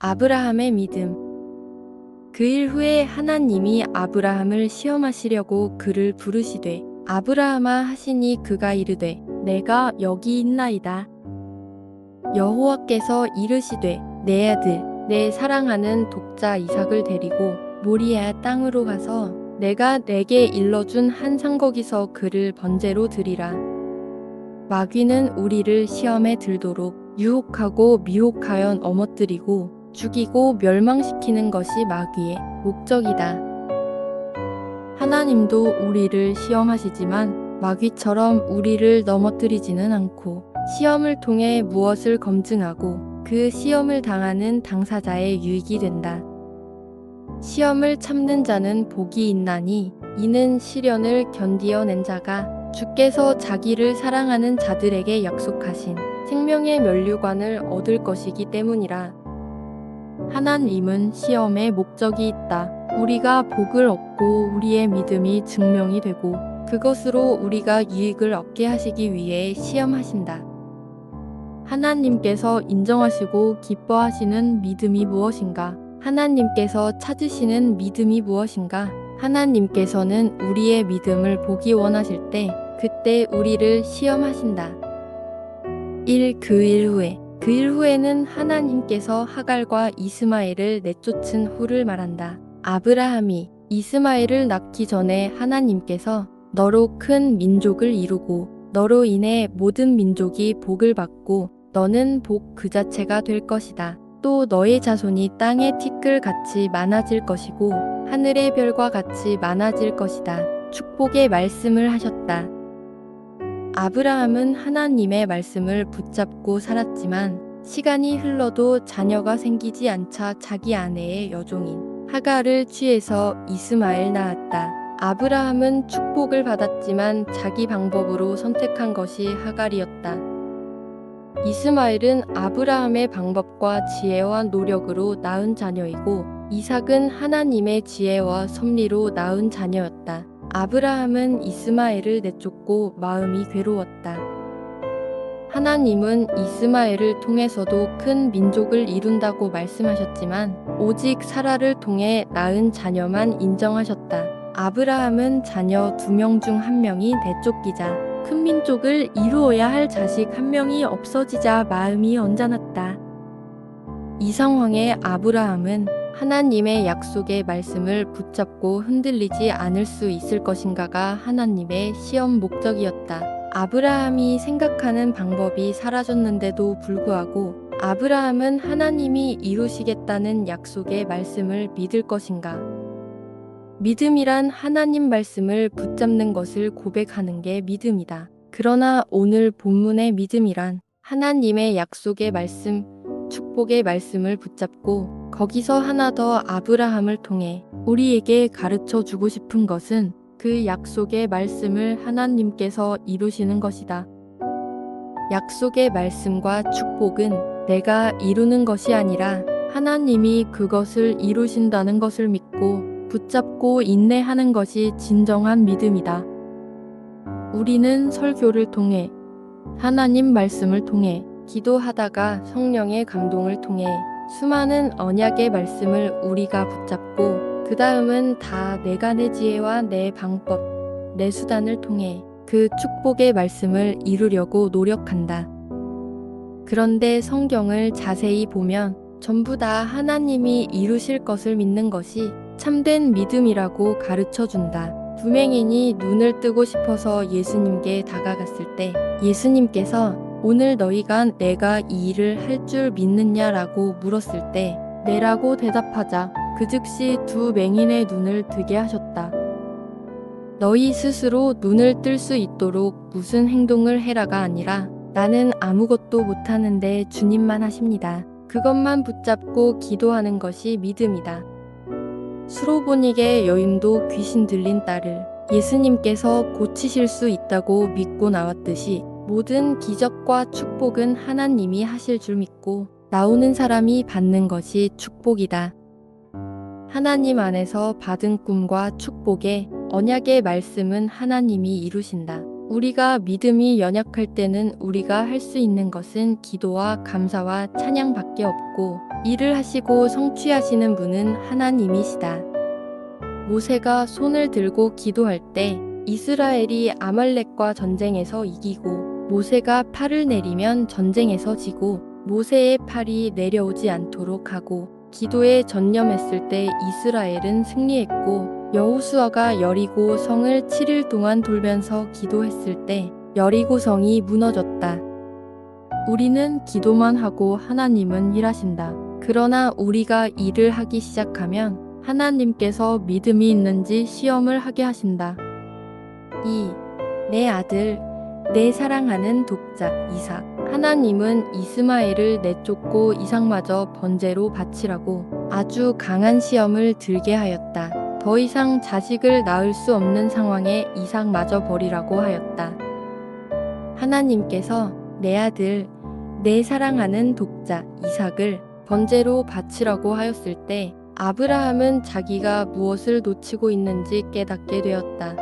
아브라함의 믿음. 그 일 후에 하나님이 아브라함을 시험하시려고 그를 부르시되 아브라함아 하시니 그가 이르되 내가 여기 있나이다. 여호와께서 이르시되 내 아들 내 사랑하는 독자 이삭을 데리고 모리아 땅으로 가서 내가 내게 일러준 한 상거기서 그를 번제로 드리라. 마귀는 우리를 시험에 들도록 유혹하고 미혹하여 넘어뜨리고 죽이고 멸망시키는 것이 마귀의 목적이다. 하나님도 우리를 시험하시지만 마귀처럼 우리를 넘어뜨리지는 않고 시험을 통해 무엇을 검증하고 그 시험을 당하는 당사자의 유익이 된다. 시험을 참는 자는 복이 있나니 이는 시련을 견디어낸 자가 주께서 자기를 사랑하는 자들에게 약속하신 생명의 면류관을 얻을 것이기 때문이라. 하나님은 시험에 목적이 있다. 우리가 복을 얻고 우리의 믿음이 증명이 되고 그것으로 우리가 유익을 얻게 하시기 위해 시험하신다. 하나님께서 인정하시고 기뻐하시는 믿음이 무엇인가? 하나님께서 찾으시는 믿음이 무엇인가? 하나님께서는 우리의 믿음을 보기 원하실 때 그때 우리를 시험하신다. 그 일 후에는 하나님께서 하갈과 이스마엘을 내쫓은 후를 말한다. 아브라함이 이스마엘을 낳기 전에 하나님께서 너로 큰 민족을 이루고 너로 인해 모든 민족이 복을 받고 너는 복 그 자체가 될 것이다. 또 너의 자손이 땅의 티끌같이 많아질 것이고 하늘의 별과 같이 많아질 것이다. 축복의 말씀을 하셨다. 아브라함은 하나님의 말씀을 붙잡고 살았지만 시간이 흘러도 자녀가 생기지 않자 자기 아내의 여종인 하갈을 취해서 이스마엘 낳았다. 아브라함은 축복을 받았지만 자기 방법으로 선택한 것이 하갈이었다. 이스마엘은 아브라함의 방법과 지혜와 노력으로 낳은 자녀이고 이삭은 하나님의 지혜와 섭리로 낳은 자녀였다. 아브라함은 이스마엘을 내쫓고 마음이 괴로웠다. 하나님은 이스마엘을 통해서도 큰 민족을 이룬다고 말씀하셨지만 오직 사라를 통해 낳은 자녀만 인정하셨다. 아브라함은 자녀 2명 중 1명이 내쫓기자 큰 민족을 이루어야 할 자식 1명이 없어지자 마음이 언짢았다. 이 상황에 아브라함은 하나님의 약속의 말씀을 붙잡고 흔들리지 않을 수 있을 것인가가 하나님의 시험 목적이었다. 아브라함이 생각하는 방법이 사라졌는데도 불구하고 아브라함은 하나님이 이루시겠다는 약속의 말씀을 믿을 것인가? 믿음이란 하나님 말씀을 붙잡는 것을 고백하는 게 믿음이다. 그러나 오늘 본문의 믿음이란 하나님의 약속의 말씀, 축복의 말씀을 붙잡고 거기서 하나 더 아브라함을 통해 우리에게 가르쳐 주고 싶은 것은 그 약속의 말씀을 하나님께서 이루시는 것이다. 약속의 말씀과 축복은 내가 이루는 것이 아니라 하나님이 그것을 이루신다는 것을 믿고 붙잡고 인내하는 것이 진정한 믿음이다. 우리는 설교를 통해 하나님 말씀을 통해 기도하다가 성령의 감동을 통해 수많은 언약의 말씀을 우리가 붙잡고 그 다음은 다 내가 내 지혜와 내 방법, 내 수단을 통해 그 축복의 말씀을 이루려고 노력한다. 그런데 성경을 자세히 보면 전부 다 하나님이 이루실 것을 믿는 것이 참된 믿음이라고 가르쳐 준다. 두 맹인이 눈을 뜨고 싶어서 예수님께 다가갔을 때 예수님께서 오늘 너희가 내가 이 일을 할 줄 믿느냐라고 물었을 때 네라고 대답하자 그 즉시 두 맹인의 눈을 뜨게 하셨다. 너희 스스로 눈을 뜰 수 있도록 무슨 행동을 해라가 아니라 나는 아무것도 못하는데 주님만 하십니다. 그것만 붙잡고 기도하는 것이 믿음이다. 수로보닉의 여인도 귀신 들린 딸을 예수님께서 고치실 수 있다고 믿고 나왔듯이 모든 기적과 축복은 하나님이 하실 줄 믿고 나오는 사람이 받는 것이 축복이다. 하나님 안에서 받은 꿈과 축복의 언약의 말씀은 하나님이 이루신다. 우리가 믿음이 연약할 때는 우리가 할 수 있는 것은 기도와 감사와 찬양밖에 없고 일을 하시고 성취하시는 분은 하나님이시다. 모세가 손을 들고 기도할 때 이스라엘이 아말렉과 전쟁에서 이기고 모세가 팔을 내리면 전쟁에서 지고 모세의 팔이 내려오지 않도록 하고 기도에 전념했을 때 이스라엘은 승리했고 여호수아가 여리고 성을 7일 동안 돌면서 기도했을 때 여리고 성이 무너졌다. 우리는 기도만 하고 하나님은 일하신다. 그러나 우리가 일을 하기 시작하면 하나님께서 믿음이 있는지 시험을 하게 하신다. 2. 내 아들, 내 사랑하는 독자 이삭. 하나님은 이스마엘을 내쫓고 이삭마저 번제로 바치라고 아주 강한 시험을 들게 하였다. 더 이상 자식을 낳을 수 없는 상황에 이삭마저 버리라고 하였다. 하나님께서 내 아들, 내 사랑하는 독자 이삭을 번제로 바치라고 하였을 때 아브라함은 자기가 무엇을 놓치고 있는지 깨닫게 되었다.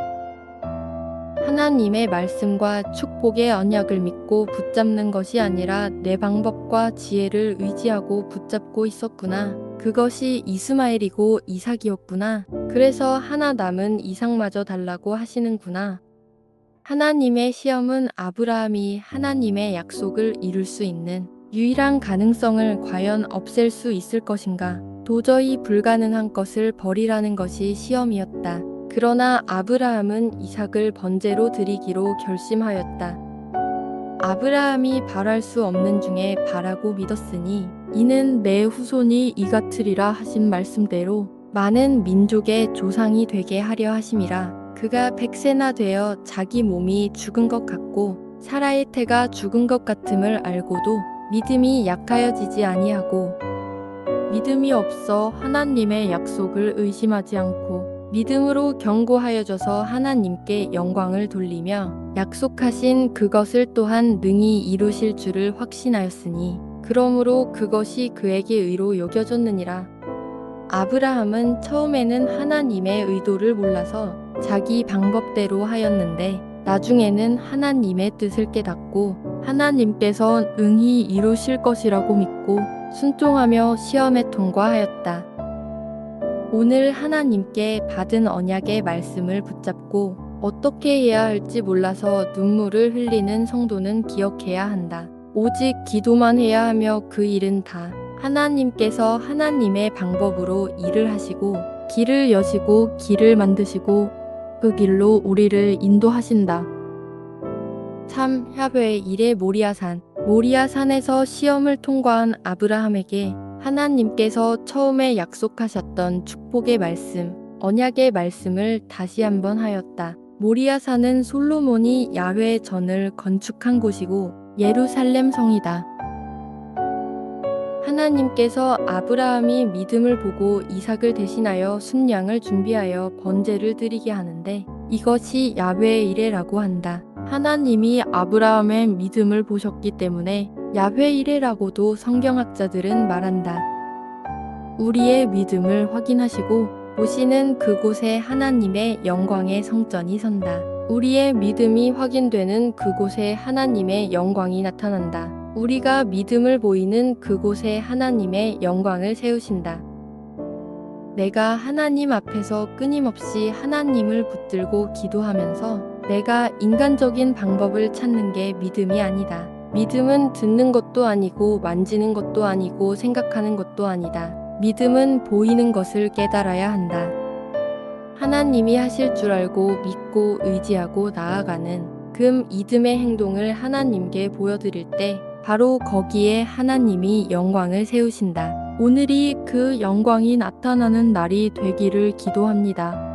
하나님의 말씀과 축복의 언약을 믿고 붙잡는 것이 아니라 내 방법과 지혜를 의지하고 붙잡고 있었구나. 그것이 이스마엘이고 이삭이었구나. 그래서 하나 남은 이삭마저 달라고 하시는구나. 하나님의 시험은 아브라함이 하나님의 약속을 이룰 수 있는 유일한 가능성을 과연 없앨 수 있을 것인가? 도저히 불가능한 것을 버리라는 것이 시험이었다. 그러나 아브라함은 이삭을 번제로 드리기로 결심하였다. 아브라함이 바랄 수 없는 중에 바라고 믿었으니 이는 내 후손이 이같으리라 하신 말씀대로 많은 민족의 조상이 되게 하려 하심이라. 그가 100세나 되어 자기 몸이 죽은 것 같고 사라의 태가 죽은 것 같음을 알고도 믿음이 약하여지지 아니하고 믿음이 없어 하나님의 약속을 의심하지 않고 믿음으로 견고하여져서 하나님께 영광을 돌리며 약속하신 그것을 또한 능히 이루실 줄을 확신하였으니 그러므로 그것이 그에게 의로 여겨졌느니라. 아브라함은 처음에는 하나님의 의도를 몰라서 자기 방법대로 하였는데 나중에는 하나님의 뜻을 깨닫고 하나님께서 응히 이루실 것이라고 믿고 순종하며 시험에 통과하였다. 오늘 하나님께 받은 언약의 말씀을 붙잡고 어떻게 해야 할지 몰라서 눈물을 흘리는 성도는 기억해야 한다. 오직 기도만 해야 하며 그 일은 다 하나님께서 하나님의 방법으로 일을 하시고 길을 여시고 길을 만드시고 그 길로 우리를 인도하신다. 참 야훼 이레 모리아산. 모리아산에서 시험을 통과한 아브라함에게 하나님께서 처음에 약속하셨던 축복의 말씀, 언약의 말씀을 다시 한번 하였다. 모리아산은 솔로몬이 야훼 전을 건축한 곳이고 예루살렘 성이다. 하나님께서 아브라함이 믿음을 보고 이삭을 대신하여 순양을 준비하여 번제를 드리게 하는데 이것이 야훼 이레라고 한다. 하나님이 아브라함의 믿음을 보셨기 때문에 야훼 이레라고도 성경학자들은 말한다. 우리의 믿음을 확인하시고 보시는 그곳에 하나님의 영광의 성전이 선다. 우리의 믿음이 확인되는 그곳에 하나님의 영광이 나타난다. 우리가 믿음을 보이는 그곳에 하나님의 영광을 세우신다. 내가 하나님 앞에서 끊임없이 하나님을 붙들고 기도하면서 내가 인간적인 방법을 찾는 게 믿음이 아니다. 믿음은 듣는 것도 아니고 만지는 것도 아니고 생각하는 것도 아니다. 믿음은 보이는 것을 깨달아야 한다. 하나님이 하실 줄 알고 믿고 의지하고 나아가는 그 믿음의 행동을 하나님께 보여드릴 때 바로 거기에 하나님이 영광을 세우신다. 오늘이 그 영광이 나타나는 날이 되기를 기도합니다.